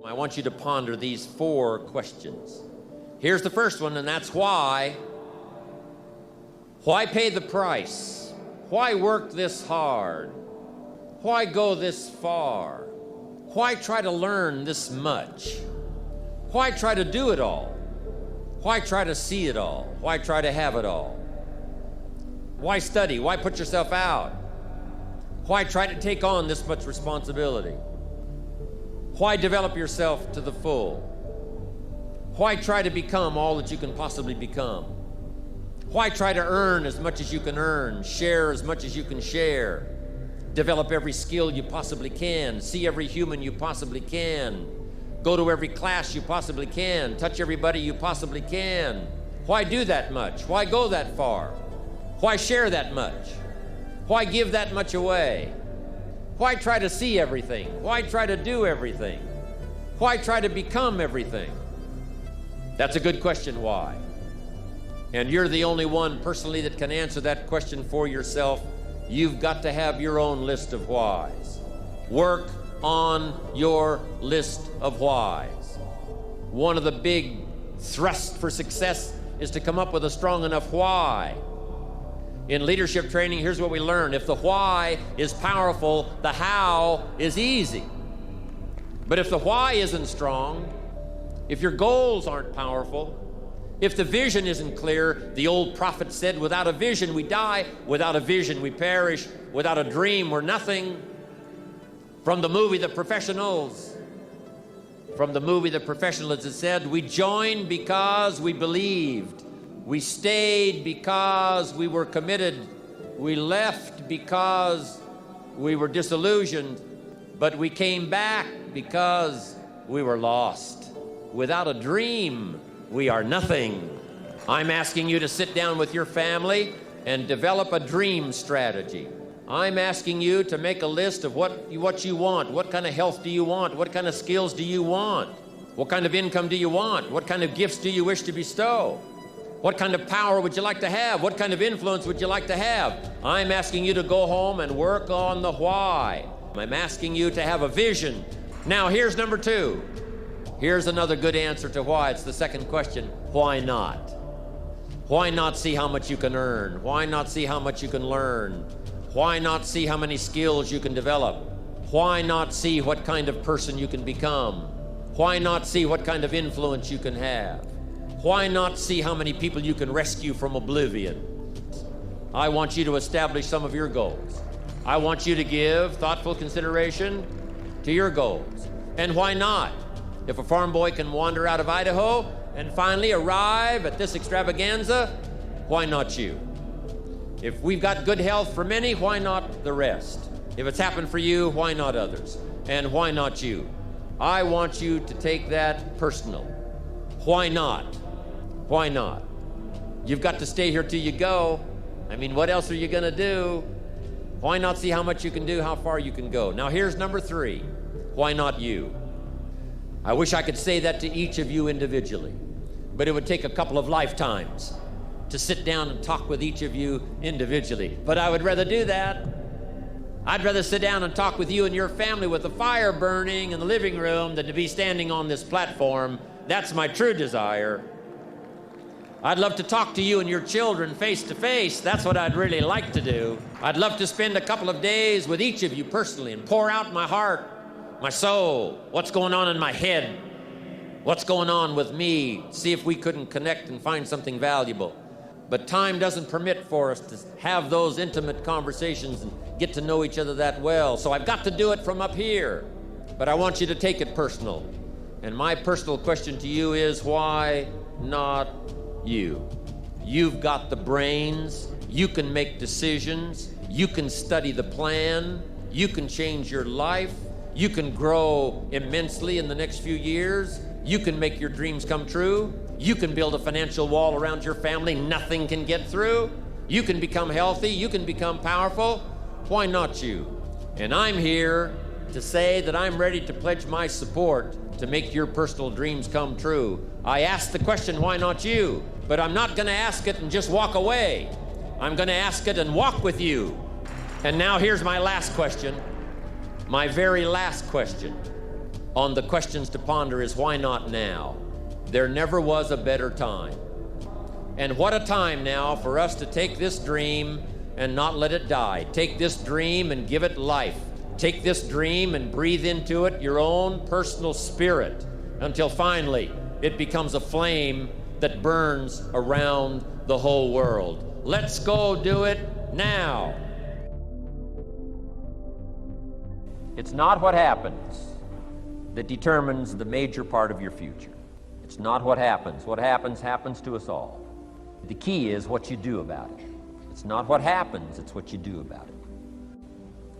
I want you to ponder these 4 questions. Here's the first one, and that's why. Why pay the price? Why work this hard? Why go this far? Why try to learn this much? Why try to do it all? Why try to see it all? Why try to have it all? Why study? Why put yourself out? Why try to take on this much responsibility? Why develop yourself to the full? Why try to become all that you can possibly become? Why try to earn as much as you can earn, share as much as you can share, develop every skill you possibly can, see every human you possibly can, go to every class you possibly can, touch everybody you possibly can? Why do that much? Why go that far? Why share that much? Why give that much away? Why try to see everything? Why try to do everything? Why try to become everything? That's a good question, why? And you're the only one personally that can answer that question for yourself. You've got to have your own list of whys. Work on your list of whys. One of the big thrusts for success is to come up with a strong enough why. In leadership training, here's what we learn. If the why is powerful, the how is easy. But if the why isn't strong, if your goals aren't powerful, if the vision isn't clear, the old prophet said, without a vision we die, without a vision we perish, without a dream we're nothing. From the movie The Professionals, it said, we joined because we believed. We stayed because we were committed. We left because we were disillusioned. But we came back because we were lost. Without a dream, we are nothing. I'm asking you to sit down with your family and develop a dream strategy. I'm asking you to make a list of what you want. What kind of health do you want? What kind of skills do you want? What kind of income do you want? What kind of gifts do you wish to bestow? What kind of power would you like to have? What kind of influence would you like to have? I'm asking you to go home and work on the why. I'm asking you to have a vision. Now, here's number 2. Here's another good answer to why. It's the second question. Why not? Why not see how much you can earn? Why not see how much you can learn? Why not see how many skills you can develop? Why not see what kind of person you can become? Why not see what kind of influence you can have? Why not see how many people you can rescue from oblivion? I want you to establish some of your goals. I want you to give thoughtful consideration to your goals. And why not? If a farm boy can wander out of Idaho and finally arrive at this extravaganza, why not you? If we've got good health for many, why not the rest? If it's happened for you, why not others? And why not you? I want you to take that personal. Why not? Why not? You've got to stay here till you go. I mean, what else are you going to do? Why not see how much you can do, how far you can go? Now, here's number 3. Why not you? I wish I could say that to each of you individually, but it would take a couple of lifetimes to sit down and talk with each of you individually. But I would rather do that. I'd rather sit down and talk with you and your family with the fire burning in the living room than to be standing on this platform. That's my true desire. I'd love to talk to you and your children face to face. That's what I'd really like to do. I'd love to spend a couple of days with each of you personally and pour out my heart, my soul, what's going on in my head, what's going on with me, see if we couldn't connect and find something valuable. But time doesn't permit for us to have those intimate conversations and get to know each other that well. So I've got to do it from up here. But I want you to take it personal. And my personal question to you is, why not you? You've got the brains. You can make decisions. You can study the plan. You can change your life. You can grow immensely in the next few years. You can make your dreams come true. You can build a financial wall around your family nothing can get through. You can become healthy. You can become powerful. Why not you? And I'm here to say that I'm ready to pledge my support to make your personal dreams come true. I asked the question, why not you? But I'm not going to ask it and just walk away. I'm going to ask it and walk with you. And now here's my last question, my very last question. on the questions to ponder is, why not now? There never was a better time. And what a time now for us to take this dream and not let it die. Take this dream and give it life. Take this dream and breathe into it your own personal spirit until finally it becomes a flame that burns around the whole world. Let's go do it now. It's not what happens that determines the major part of your future. It's not what happens. What happens, happens to us all. The key is what you do about it. It's not what happens, it's what you do about it.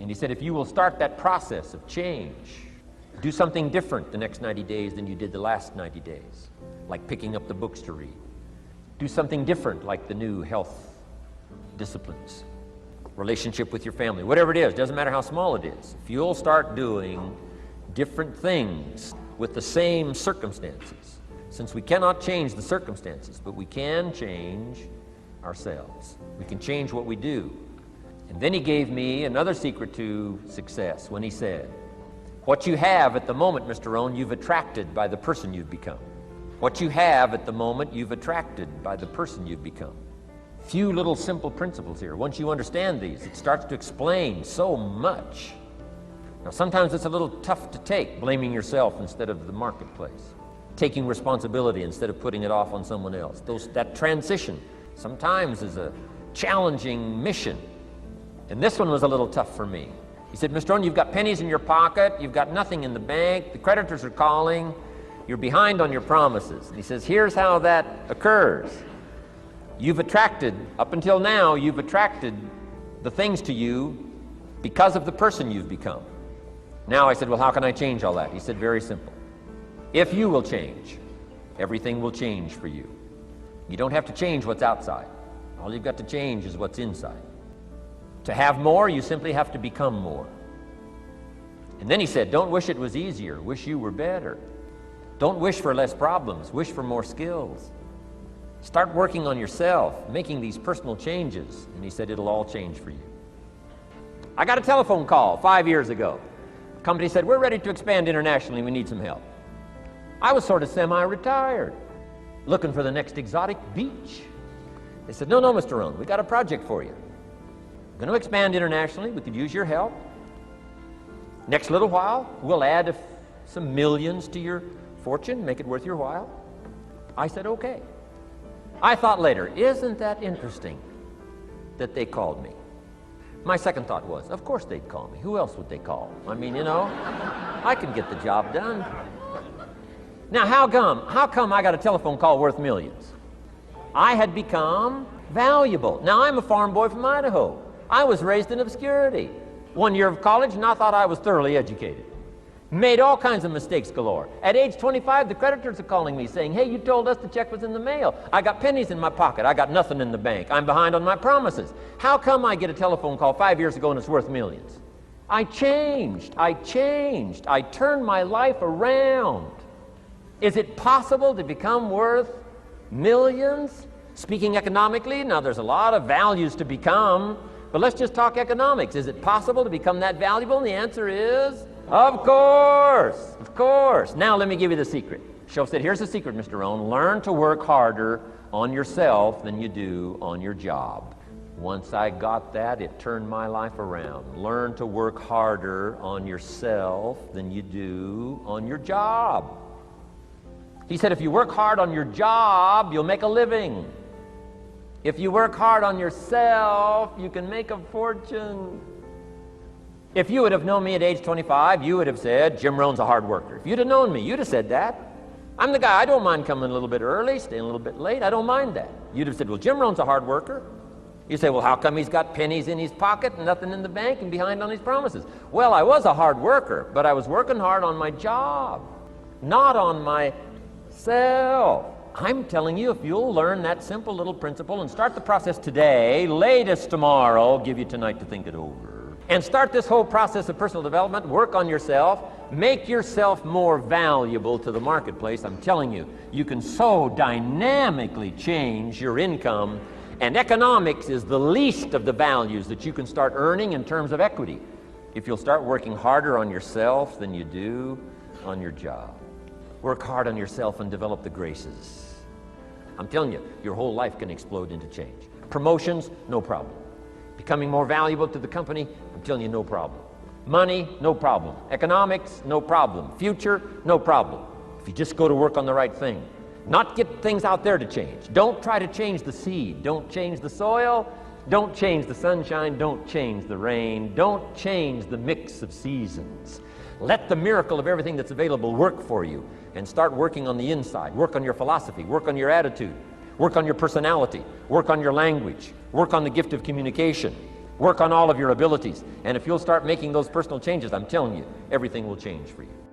And he said, if you will start that process of change, do something different the next 90 days than you did the last 90 days, like picking up the books to read. Do something different, like the new health disciplines, relationship with your family, whatever it is, doesn't matter how small it is. If you'll start doing different things with the same circumstances, since we cannot change the circumstances, but we can change ourselves. We can change what we do. And then he gave me another secret to success when he said, what you have at the moment, Mr. Rohn, you've attracted by the person you've become. What you have at the moment, you've attracted by the person you've become. Few little simple principles here. Once you understand these, it starts to explain so much. Now, sometimes it's a little tough to take, blaming yourself instead of the marketplace, taking responsibility instead of putting it off on someone else. That transition sometimes is a challenging mission. And this one was a little tough for me. He said, Mr. Rohn, you've got pennies in your pocket, you've got nothing in the bank, the creditors are calling, you're behind on your promises. And he says, here's how that occurs. You've attracted, up until now, you've attracted the things to you because of the person you've become. Now I said, well, how can I change all that? He said, very simple. If you will change, everything will change for you. You don't have to change what's outside. All you've got to change is what's inside. To have more, you simply have to become more. And then he said, don't wish it was easier, wish you were better. Don't wish for less problems, wish for more skills. Start working on yourself, making these personal changes. And he said, it'll all change for you. I got a telephone call 5 years ago. The company said, we're ready to expand internationally, we need some help. I was sort of semi-retired, looking for the next exotic beach. They said, no, Mr. Rohn, we got a project for you. We're going to expand internationally, we could use your help. Next little while, we'll add some millions to your fortune, make it worth your while. I said, okay. I thought later, isn't that interesting that they called me? My second thought was, of course they'd call me. Who else would they call? I mean, you know, I can get the job done. Now, how come I got a telephone call worth millions? I had become valuable. Now, I'm a farm boy from Idaho. I was raised in obscurity. 1 year of college, and I thought I was thoroughly educated. Made all kinds of mistakes galore. At age 25, the creditors are calling me saying, hey, you told us the check was in the mail. I got pennies in my pocket. I got nothing in the bank. I'm behind on my promises. How come I get a telephone call 5 years ago and it's worth millions? I changed. I turned my life around. Is it possible to become worth millions? Speaking economically, now there's a lot of values to become, but let's just talk economics. Is it possible to become that valuable? And the answer is, of course, of course. Now let me give you the secret. Shoaff said, here's the secret, Mr. Rohn. Learn to work harder on yourself than you do on your job. Once I got that, it turned my life around. Learn to work harder on yourself than you do on your job. He said, if you work hard on your job, you'll make a living. If you work hard on yourself, you can make a fortune. If you would have known me at age 25, you would have said, Jim Rohn's a hard worker. If you'd have known me, you'd have said that. I'm the guy, I don't mind coming a little bit early, staying a little bit late, I don't mind that. You'd have said, well, Jim Rohn's a hard worker. You say, well, how come he's got pennies in his pocket and nothing in the bank and behind on his promises? Well, I was a hard worker, but I was working hard on my job, not on myself. I'm telling you, if you'll learn that simple little principle and start the process today, latest tomorrow, give you tonight to think it over, and start this whole process of personal development, work on yourself, make yourself more valuable to the marketplace, I'm telling you, you can so dynamically change your income, and economics is the least of the values that you can start earning in terms of equity. If you'll start working harder on yourself than you do on your job. Work hard on yourself and develop the graces. I'm telling you, your whole life can explode into change. Promotions, no problem. Becoming more valuable to the company, I'm telling you, no problem. Money, no problem. Economics, no problem. Future, no problem. If you just go to work on the right thing. Not get things out there to change. Don't try to change the seed. Don't change the soil. Don't change the sunshine. Don't change the rain. Don't change the mix of seasons. Let the miracle of everything that's available work for you, and start working on the inside. Work on your philosophy. Work on your attitude. Work on your personality. Work on your language. Work on the gift of communication. Work on all of your abilities. And if you'll start making those personal changes, I'm telling you, everything will change for you.